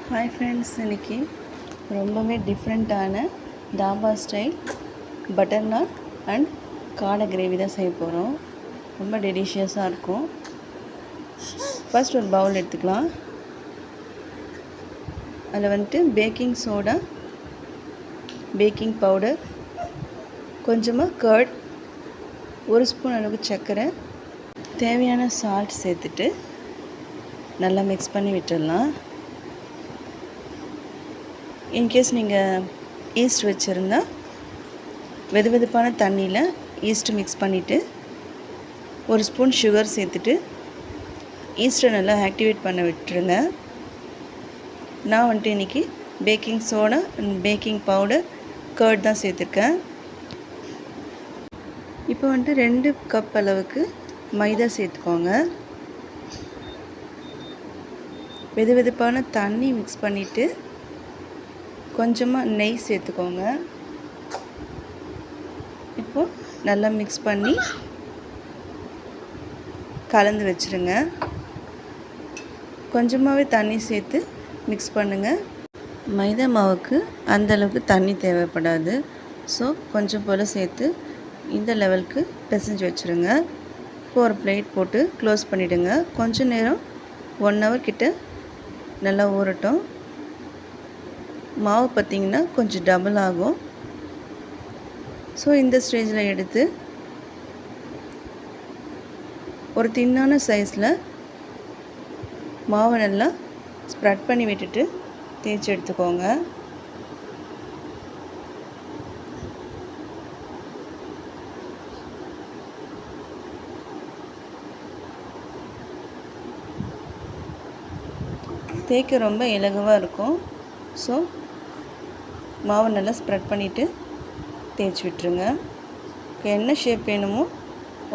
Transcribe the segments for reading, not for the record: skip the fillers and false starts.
Hi friends, இன்றைக்கி ரொம்பவே டிஃப்ரெண்ட்டான தாபா ஸ்டைல் பட்டர் நான் அண்ட் காடை கிரேவி தான் செய்ய போகிறோம். ரொம்ப டெலிஷியஸாக இருக்கும். ஃபர்ஸ்ட் ஒரு பவுல் எடுத்துக்கலாம். அதில் பேக்கிங் சோடா, பேக்கிங் பவுடர், கொஞ்சமாக கர்ட், ஒரு ஸ்பூன் அளவுக்கு சர்க்கரை, தேவையான சால்ட் சேர்த்துட்டு நல்லா மிக்ஸ் பண்ணி விட்டுடலாம். இன்கேஸ் நீங்கள் ஈஸ்ட் வச்சுருந்தா வெதுவெதுப்பான தண்ணியில் ஈஸ்ட்டு மிக்ஸ் பண்ணிவிட்டு ஒரு ஸ்பூன் சுகர் சேர்த்துட்டு ஈஸ்ட்டை நல்லா ஆக்டிவேட் பண்ண விட்டுருங்க. நான் இன்றைக்கி baking soda and baking powder, curd தான் சேர்த்துருக்கேன். இப்போ 2 கப் அளவுக்கு மைதா சேர்த்துக்கோங்க. வெதுவெதுப்பான தண்ணி மிக்ஸ் பண்ணிவிட்டு கொஞ்சமாக நெய் சேர்த்துக்கோங்க. இப்போது நல்லா மிக்ஸ் பண்ணி கலந்து வச்சுருங்க. கொஞ்சமாகவே தண்ணி சேர்த்து மிக்ஸ் பண்ணுங்கள். மைதா மாவுக்கு அந்தளவுக்கு தண்ணி தேவைப்படாது. ஸோ கொஞ்சம் போல் சேர்த்து இந்த லெவலுக்கு பிசைஞ்சு வச்சுருங்க. இப்போ ஒரு பிளேட் போட்டு க்ளோஸ் பண்ணிவிடுங்க. கொஞ்சம் நேரம் 1 ஹவர் கிட்ட நல்லா ஊறட்டும். மாவு பார்த்திங்கன்னா கொஞ்சம் டபுள் ஆகும். ஸோ இந்த ஸ்டேஜில் எடுத்து ஒரு தின்னான சைஸில் மாவை நல்லா ஸ்ப்ரெட் பண்ணி விட்டுட்டு தேய்ச்சி எடுத்துக்கோங்க. தேய்க்க ரொம்ப இலகுவாக இருக்கும். ஸோ மாவை நல்லா ஸ்ப்ரெட் பண்ணிவிட்டு தேய்ச்சி விட்டுருங்க. என்ன ஷேப் வேணுமோ,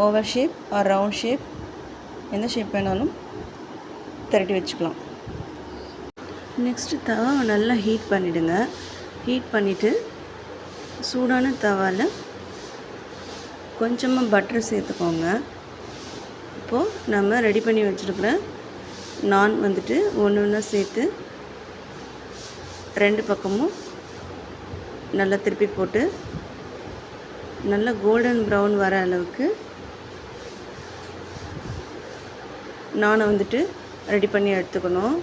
oval shape or round shape, எந்த ஷேப் வேணாலும் திரட்டி வச்சுக்கலாம். நெக்ஸ்ட்டு தவாவை நல்லா ஹீட் பண்ணிவிடுங்க. ஹீட் பண்ணிவிட்டு சூடான தவாவில் கொஞ்சமாக பட்டர் சேர்த்துக்கோங்க. இப்போது நம்ம ரெடி பண்ணி வச்சுருக்கிற நான் ஒன்று ஒன்றா சேர்த்து 2 பக்கமும் நல்லா திருப்பி போட்டு நல்லா கோல்டன் ப்ரௌன் வர அளவுக்கு நானை ரெடி பண்ணி எடுத்துக்கணும்.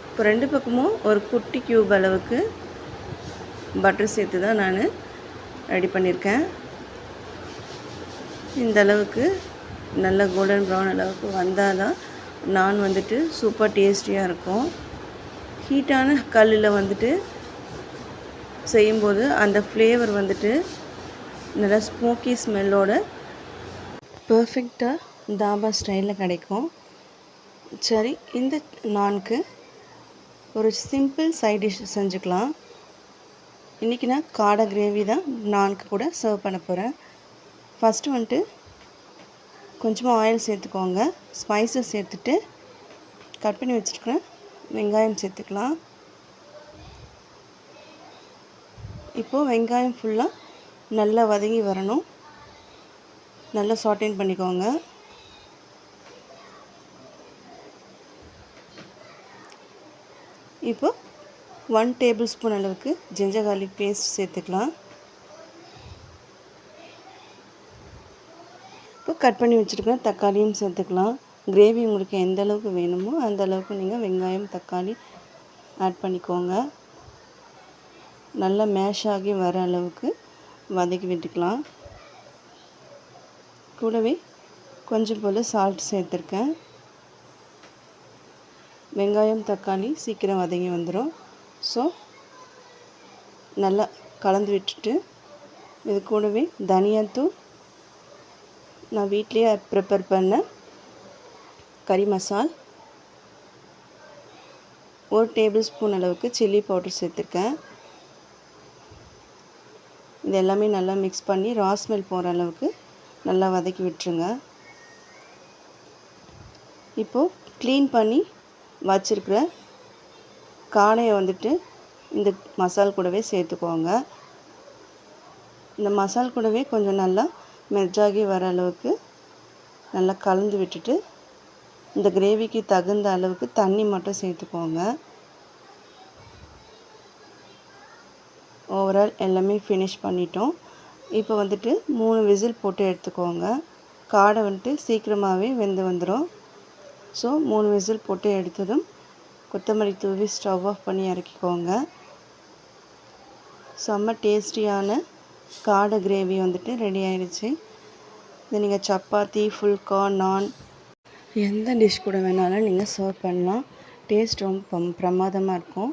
இப்போ 2 பக்கமும் ஒரு குட்டி க்யூப் அளவுக்கு பட்டர் சேர்த்து தான் நான் ரெடி பண்ணியிருக்கேன். இந்த அளவுக்கு நல்லா கோல்டன் ப்ரௌன் அளவுக்கு வந்தால் தான் நான் சூப்பர் டேஸ்டியாக இருக்கும். ஹீட்டான கல்லில் செய்யும்போது அந்த ஃப்ளேவர் நல்லா ஸ்மோக்கி ஸ்மெல்லோட பர்ஃபெக்டாக தாபா ஸ்டைலில் கிடைக்கும். சரி, இந்த நான்க்கு ஒரு சிம்பிள் சைட் டிஷ் செஞ்சுக்கலாம். இன்றைக்கி நான் காடை கிரேவி தான் நான்க்கு கூட சர்வ் பண்ண போகிறேன். ஃபஸ்ட்டு கொஞ்சமாக ஆயில் சேர்த்துக்கோங்க. ஸ்பைசஸ் சேர்த்துட்டு கட் பண்ணி வச்சுருக்கிறேன் வெங்காயம் சேர்த்துக்கலாம். இப்போது வெங்காயம் ஃபுல்லாக நல்லா வதங்கி வரணும். நல்லா சாட்டேன் பண்ணிக்கோங்க. இப்போது 1 டேபிள் ஸ்பூன் அளவுக்கு ஜிஞ்சர் கார்லிக் பேஸ்ட் சேர்த்துக்கலாம். இப்போ கட் பண்ணி வச்சுருக்கிற தக்காளியும் சேர்த்துக்கலாம். கிரேவி உங்களுக்கு எந்த அளவுக்கு வேணுமோ அந்த அளவுக்கு நீங்கள் வெங்காயம், தக்காளி ஆட் பண்ணிக்கோங்க. நல்லா மேஷ் ஆகி வர அளவுக்கு வதக்கி விட்டுக்கலாம். கூடவே கொஞ்சம் போல் சால்ட் சேர்த்துருக்கேன். வெங்காயம், தக்காளி சீக்கிரம் வதங்கி வந்துடும். ஸோ நல்லா கலந்து விட்டுட்டு இது கூடவே தனியாத்தூள், நான் வீட்லேயே ப்ரிப்பேர் பண்ண கறி மசால், 1 டேபிள் ஸ்பூன் அளவுக்கு சில்லி பவுடர் சேர்த்துருக்கேன். இது எல்லாமே நல்லா மிக்ஸ் பண்ணி ரா ஸ்மெல் போகிற அளவுக்கு நல்லா வதக்கி விட்டுருங்க. இப்போது க்ளீன் பண்ணி வச்சுருக்கிற காடையை இந்த மசால் கூடவே சேர்த்துக்கோங்க. இந்த மசால் கூடவே கொஞ்சம் நல்லா மெர்ஜாகி வர அளவுக்கு நல்லா கலந்து விட்டுட்டு இந்த கிரேவிக்கு தகுந்த அளவுக்கு தண்ணி மட்டும் சேர்த்துக்கோங்க. ஓவரால் எல்லாமே ஃபினிஷ் பண்ணிட்டோம். இப்போ வந்துட்டு 3 விசில் போட்டு எடுத்துக்கோங்க. காடை வந்துட்டு சீக்கிரமாகவே வெந்து வந்துடும். ஸோ 3 விசில் போட்டு எடுத்ததும் கொத்தமல்லி தூவி ஸ்டவ் ஆஃப் பண்ணி இறக்கிக்கோங்க. செம்ம டேஸ்டியான காடை கிரேவி வந்துட்டு ரெடி ஆயிடுச்சு. இதை நீங்கள் சப்பாத்தி, ஃபுல்கா, நான் எந்த டிஷ் கூட வேணாலும் நீங்கள் சர்வ் பண்ணலாம். டேஸ்ட் ரொம்ப பிரமாதமாக இருக்கும்.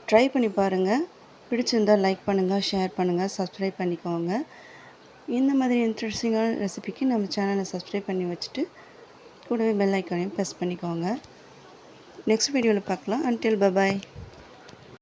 ட்ரை பண்ணி பாருங்கள். பிடிச்சிருந்தால் லைக் பண்ணுங்கள், ஷேர் பண்ணுங்கள், சப்ஸ்கிரைப் பண்ணிக்கோங்க. இந்த மாதிரி இன்ட்ரெஸ்டிங்கான ரெசிபிக்கு நம்ம சேனலை சப்ஸ்கிரைப் பண்ணி வச்சுட்டு கூடவே பெல் ஐக்கானையும் ப்ரெஸ் பண்ணிக்கோங்க. நெக்ஸ்ட் வீடியோவில் பார்க்கலாம். Until by.